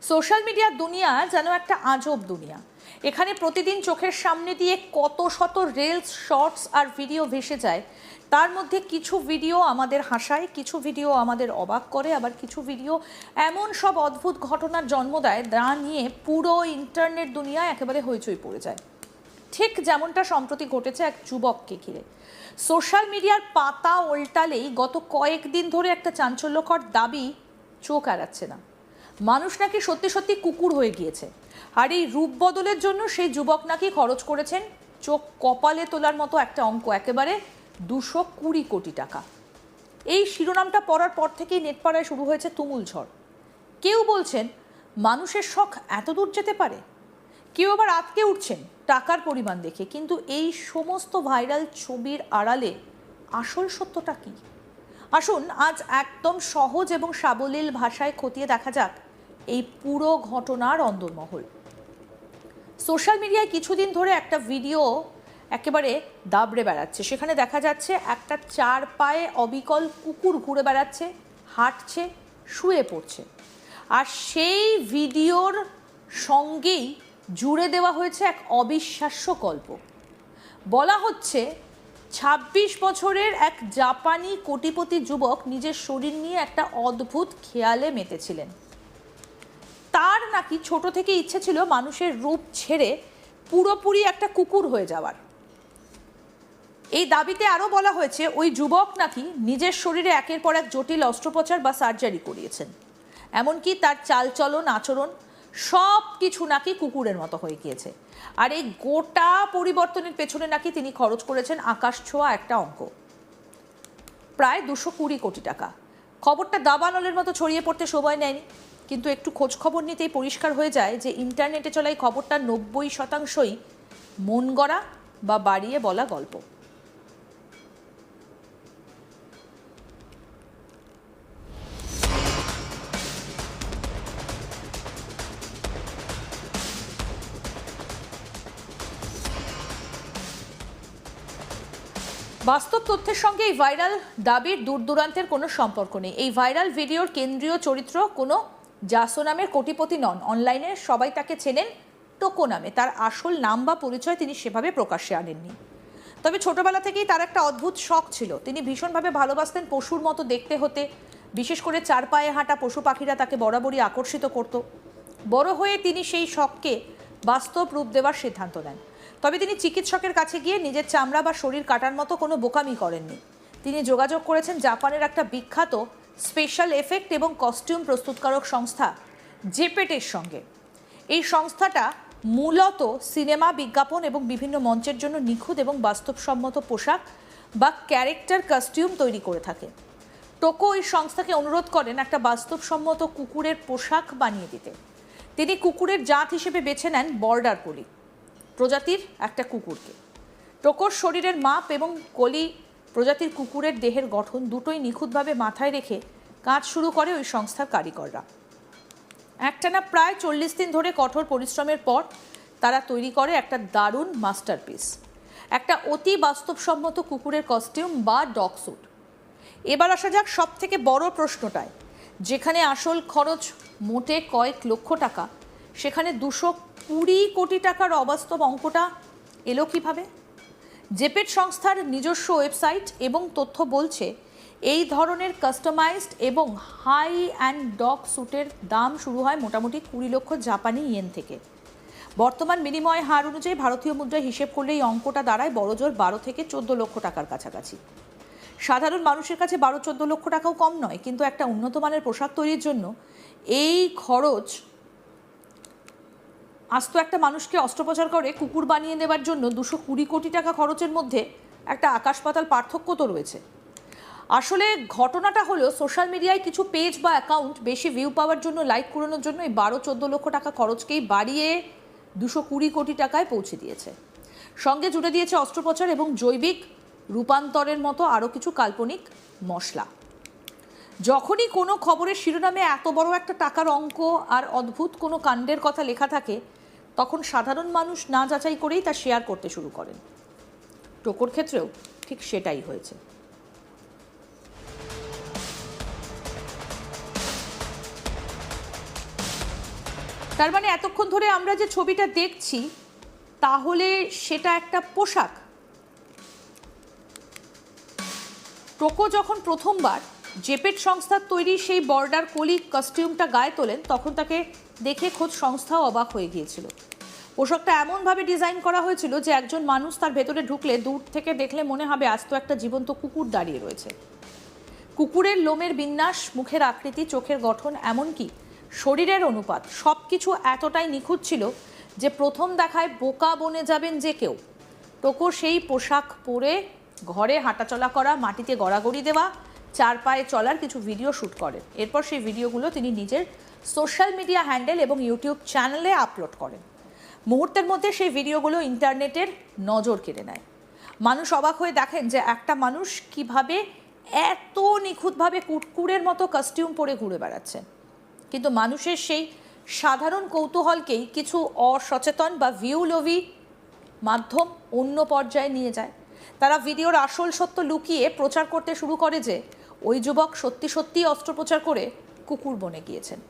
Social মিডিয়ার দুনিয়া যেন একটা আজব দুনিয়া। এখানে প্রতিদিন চোখের সামনে দিয়ে কত শত রিলস, শর্টস আর ভিডিও ভেসে যায়। তার মধ্যে কিছু ভিডিও আমাদের হাসায়, কিছু ভিডিও আমাদের অবাক করে, আবার কিছু ভিডিও এমন সব অদ্ভুত ঘটনার জন্ম দেয় যা নিয়ে পুরো ইন্টারনেট দুনিয়া একেবারে হইচই পড়ে যায়। ঠিক যেমনটা সম্প্রতি ঘটেছে এক যুবককে ঘিরে। সোশ্যাল মিডিয়ার পাতা উল্টালেই গত কয়েকদিন ধরে একটা চাঞ্চল্যকর দাবি চোখ এড়াচ্ছে না। মানুষ নাকি সত্যি সত্যি কুকুর হয়ে গিয়েছে, আর এই রূপ বদলের জন্য সেই যুবক নাকি খরচ করেছেন চোখ কপালে তোলার মতো একটা অঙ্ক, একেবারে 220 কোটি টাকা। এই শিরোনামটা পড়ার পর থেকেই নেটপাড়ায় শুরু হয়েছে তুমুল ঝড়। কেউ বলছেন মানুষের শখ এত দূর যেতে পারে, কেউ আবার আটকে উঠছেন টাকার পরিমাণ দেখে। কিন্তু এই সমস্ত ভাইরাল ছবির আড়ালে আসল সত্যটা কি? আসুন আজ একদম সহজ এবং সাবলীল ভাষায় খতিয়ে দেখা যাক এই পুরো ঘটনার অন্দরমহল। সোশ্যাল মিডিয়ায় কিছুদিন ধরে একটা ভিডিও একেবারে দাবড়ে বেড়াচ্ছে। সেখানে দেখা যাচ্ছে একটা 4 পায়ে অবিকল কুকুর ঘুরে বেড়াচ্ছে, হাঁটছে, শুয়ে পড়ছে। আর সেই ভিডিওর সঙ্গেই জুড়ে দেওয়া হয়েছে এক অবিশ্বাস্য গল্প। বলা হচ্ছে 26 বছরের এক জাপানি কোটিপতি যুবক নিজের শরীর নিয়ে একটা অদ্ভুত খেয়ালে মেতেছিলেন। তার নাকি ছোট থেকে ইচ্ছে ছিল মানুষের রূপ ছেড়ে পুরোপুরি একটা কুকুর হয়ে যাওয়ার। এই দাবিতে আরও বলা হয়েছে ওই যুবক নাকি নিজের শরীরে একের পর এক জটিল অস্ত্রোপচার বা সার্জারি করিয়েছেন। এমনকি তার চালচলন, আচরণ সব কিছু নাকি কুকুরের মতো হয়ে গিয়েছে। আর এই গোটা পরিবর্তনের পেছনে নাকি তিনি খরচ করেছেন আকাশ ছোঁয়া একটা অঙ্ক, প্রায় 220 কোটি টাকা। খবরটা দাবানলের মতো ছড়িয়ে পড়তে সময় নেয়নি, কিন্তু একটু খোঁজ খবর নিতেই পরিষ্কার হয়ে যায় যে ইন্টারনেটে চলা এই খবরটা 90% মন গড়া বা বাড়িয়ে বলা গল্প। বাস্তব তথ্যের সঙ্গে এই ভাইরাল দাবির দূর দূরান্তের কোনো সম্পর্ক নেই। এই ভাইরাল ভিডিওর কেন্দ্রীয় চরিত্র কোনো জাসো নামের কোটিপতি নন। অনলাইনে সবাই তাকে চেনেন টোকো নামে। তার আসল নাম বা পরিচয় তিনি সেভাবে প্রকাশ্যে আনেননি। তবে ছোটবেলা থেকেই তার একটা অদ্ভুত শখ ছিল। তিনি ভীষণভাবে ভালোবাসতেন পশুর মতো দেখতে হতে। বিশেষ করে 4 পায়ে হাঁটা পশু পাখিরা তাকে বরাবরই আকর্ষিত করত। বড় হয়ে তিনি সেই শখকে বাস্তব রূপ দেওয়ার সিদ্ধান্ত নেন। তবে তিনি চিকিৎসকের কাছে গিয়ে নিজের চামড়া বা শরীর কাটার মতো কোনো বোকামি করেননি। তিনি যোগাযোগ করেছেন জাপানের একটা বিখ্যাত স্পেশাল এফেক্ট এবং কস্টিউম প্রস্তুতকারক সংস্থা জেপেটের সঙ্গে। এই সংস্থাটা মূলত সিনেমা, বিজ্ঞাপন এবং বিভিন্ন মঞ্চের জন্য নিখুঁত এবং বাস্তবসম্মত পোশাক বা ক্যারেক্টার কস্টিউম তৈরি করে থাকে। টোকো এই সংস্থাকে অনুরোধ করেন একটা বাস্তবসম্মত কুকুরের পোশাক বানিয়ে দিতে। তিনি কুকুরের জাত হিসেবে বেছে নেন বর্ডার কোলি প্রজাতির একটা কুকুরকে। টোকোর শরীরের মাপ এবং কোলি প্রজাতির কুকুরের দেহের গঠন দুটোই নিখুঁতভাবে মাথায় রেখে কাজ শুরু করে ওই সংস্থার কারিগররা। একটানা প্রায় 40 দিন ধরে কঠোর পরিশ্রমের পর তারা তৈরি করে একটা দারুণ মাস্টারপিস, একটা অতি বাস্তবসম্মত কুকুরের কস্টিউম বা ডগ স্যুট। এবার আসা যাক সব থেকে বড় প্রশ্নটায়। যেখানে আসল খরচ মোটে কয়েক লক্ষ টাকা, সেখানে 220 কোটি টাকার অবাস্তব অঙ্কটা এলো কীভাবে? জেপেট সংস্থার নিজস্ব ওয়েবসাইট এবং তথ্য বলছে এই ধরনের কাস্টমাইজড এবং হাই অ্যান্ড ডগ স্যুটের দাম শুরু হয় মোটামুটি 20 লক্ষ জাপানি ইয়েন থেকে। বর্তমান বিনিময় হার অনুযায়ী ভারতীয় মুদ্রায় হিসেব করলে এই অঙ্কটা দাঁড়ায় বড়জোর 12 থেকে 14 লক্ষ টাকার কাছাকাছি। সাধারণ মানুষের কাছে 12-14 লক্ষ টাকাও কম নয়, কিন্তু একটা উন্নত মানের পোশাক তৈরির জন্য এই খরচ আস্ত একটা মানুষকে অস্ত্রোপচার করে কুকুর বানিয়ে দেওয়ার জন্য 220 কোটি টাকা খরচের মধ্যে একটা আকাশ পাতাল পার্থক্য তো রয়েছে। আসলে ঘটনাটা হলো সোশ্যাল মিডিয়ায় কিছু পেজ বা অ্যাকাউন্ট বেশি ভিউ পাওয়ার জন্য, লাইক কুড়ানোর জন্য এই 12-14 লক্ষ টাকা খরচকেই বাড়িয়ে 220 কোটি টাকায় পৌঁছে দিয়েছে। সঙ্গে জুড়ে দিয়েছে অস্ত্রোপচার এবং জৈবিক রূপান্তরের মতো আরও কিছু কাল্পনিক মশলা। যখনই কোনো খবরের শিরোনামে এত বড় একটা টাকার অঙ্ক আর অদ্ভুত কোনো কাণ্ডের কথা লেখা থাকে, তখন সাধারণ মানুষ না যাচাই করেই তা শেয়ার করতে শুরু করেন। টোকোর ক্ষেত্রেও ঠিক সেটাই হয়েছে। তার মানে এতক্ষণ ধরে আমরা যে ছবিটা দেখছি তাহলে সেটা একটা পোশাক। টোকো যখন প্রথমবার জেপেট সংস্থার তৈরি সেই বর্ডার কোলি কস্টিউমটা গায়ে তোলেন তখন তাকে দেখে খোদ সংস্থাও অবাক হয়ে গিয়েছিল। পোশাকটা এমনভাবে ডিজাইন করা হয়েছিল যে একজন মানুষ তার ভেতরে ঢুকলে দূর থেকে দেখলে মনে হবে আজ তো একটা জীবন্ত কুকুর দাঁড়িয়ে রয়েছে। কুকুরের লোমের বিন্যাস, মুখের আকৃতি, চোখের গঠন, এমনকি শরীরের অনুপাত সব কিছু এতটাই নিখুঁত ছিল যে প্রথম দেখায় বোকা বনে যাবেন যে কেউ। টোকো সেই পোশাক পরে ঘরে হাঁটাচলা করা, মাটিতে গড়াগড়ি দেওয়া, চার পায়ে চলার কিছু ভিডিও শ্যুট করেন। এরপর সেই ভিডিওগুলো তিনি নিজের সোশ্যাল মিডিয়া হ্যান্ডেল এবং ইউটিউব চ্যানেলে আপলোড করেন। মুহূর্তের মধ্যে সেই ভিডিওগুলো ইন্টারনেটের নজর কেড়ে নেয়। মানুষ অবাক হয়ে দেখেন যে একটা মানুষ কিভাবে এত নিখুঁতভাবে কুকুরের মতো কস্টিউম পরে ঘুরে বেড়াচ্ছেন। কিন্তু মানুষের সেই সাধারণ কৌতূহলকেই কিছু অসচেতন বা ভিউ লোভী মাধ্যম অন্য পর্যায়ে নিয়ে যায়। তারা ভিডিওর আসল সত্য লুকিয়ে প্রচার করতে শুরু করে যে ওই যুবক সত্যি সত্যি অস্ত্রোপচার করে কুকুর বনে গিয়েছেন।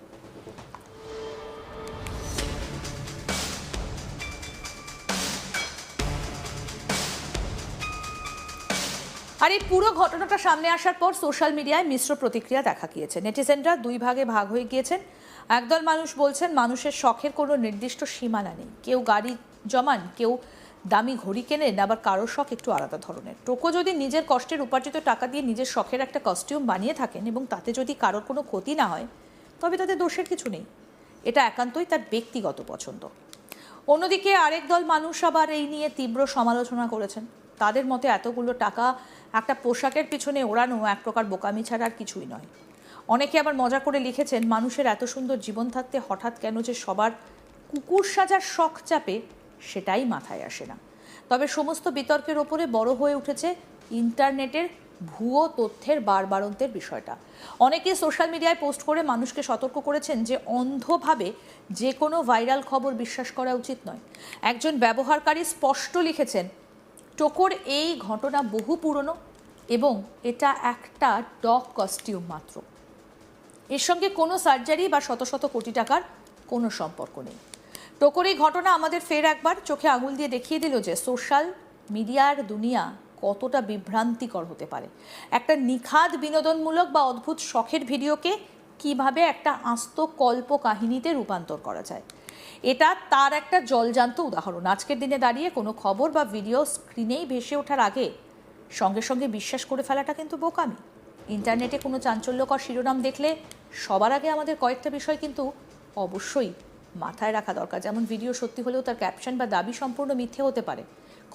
আর এই পুরো ঘটনাটা সামনে আসার পর সোশ্যাল মিডিয়ায় মিশ্র প্রতিক্রিয়া দেখা গিয়েছে। নেটিজেনরা দুই ভাগে ভাগ হয়ে গিয়েছেন। একদল মানুষ বলছেন মানুষের শখের কোনো নির্দিষ্ট সীমানা নেই, কেউ গাড়ি জমান, কেউ দামি ঘড়ি কেনেন, আবার কারোর শখ একটু আলাদা ধরনের। টোকো যদি নিজের কষ্টের উপার্জিত টাকা দিয়ে নিজের শখের একটা কস্টিউম বানিয়ে থাকেন এবং তাতে যদি কারোর কোনো ক্ষতি না হয় তবে তাতে দোষের কিছু নেই, এটা একান্তই তার ব্যক্তিগত পছন্দ। অন্যদিকে আরেক দল মানুষ আবার এই নিয়ে তীব্র সমালোচনা করেছেন। তাদের মতে এতগুলো টাকা একটা পোশাকের পিছনে ওড়ানো এক প্রকার বোকামি ছাড়া আর কিছুই নয়। অনেকে আবার মজা করে লিখেছেন মানুষের এত সুন্দর জীবন থাকতে হঠাৎ কেন যে সবার কুকুর সাজার শখ চাপে সেটাই মাথায় আসে না। তবে সমস্ত বিতর্কের ওপরে বড় হয়ে উঠেছে ইন্টারনেটের ভুয়ো তথ্যের বাড়বাড়ন্তের বিষয়টা। অনেকে সোশ্যাল মিডিয়ায় পোস্ট করে মানুষকে সতর্ক করেছেন যে অন্ধভাবে যে কোনো ভাইরাল খবর বিশ্বাস করা উচিত নয়। একজন ব্যবহারকারী স্পষ্ট লিখেছেন টোকোর এই ঘটনা বহু পুরনো এবং এটা একটা ডগ কস্টিউম মাত্র, এর সঙ্গে কোনো সার্জারি বা শত শত কোটি টাকার কোনো সম্পর্ক নেই। টোকোর এই ঘটনা আমাদের ফের একবার চোখে আঙুল দিয়ে দেখিয়ে দিল যে সোশ্যাল মিডিয়ার দুনিয়া কতটা বিভ্রান্তিকর হতে পারে। একটা নিখাদ বিনোদনমূলক বা অদ্ভুত শখের ভিডিওকে কিভাবে একটা আস্ত কল্প কাহিনীতে রূপান্তর করা যায়, এটা তার একটা জলজান্ত উদাহরণ। আজকের দিনে দাঁড়িয়ে কোনো খবর বা ভিডিও স্ক্রিনেই ভেসে ওঠার আগে সঙ্গে সঙ্গে বিশ্বাস করে ফেলাটা কিন্তু বোকামি। ইন্টারনেটে কোনো চাঞ্চল্যকর শিরোনাম দেখলে সবার আগে আমাদের কয়েকটা বিষয় কিন্তু অবশ্যই মাথায় রাখা দরকার। যেমন ভিডিও সত্যি হলেও তার ক্যাপশন বা দাবি সম্পূর্ণ মিথ্যে হতে পারে।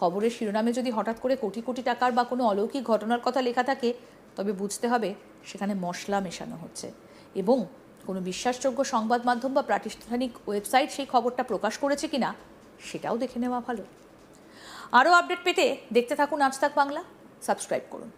খবরের শিরোনামে যদি হঠাৎ করে কোটি কোটি টাকার বা কোনো অলৌকিক ঘটনার কথা লেখা থাকে তবে বুঝতে হবে সেখানে মশলা মেশানো হচ্ছে এবং কোনো বিশ্বাসযোগ্য সংবাদ মাধ্যম বা প্রাতিষ্ঠানিক ওয়েবসাইট সেই খবরটা প্রকাশ করেছে কিনা সেটাও দেখে নেওয়া ভালো। আরও আপডেট পেতে দেখতে থাকুন আজ তাক বাংলা, সাবস্ক্রাইব করুন।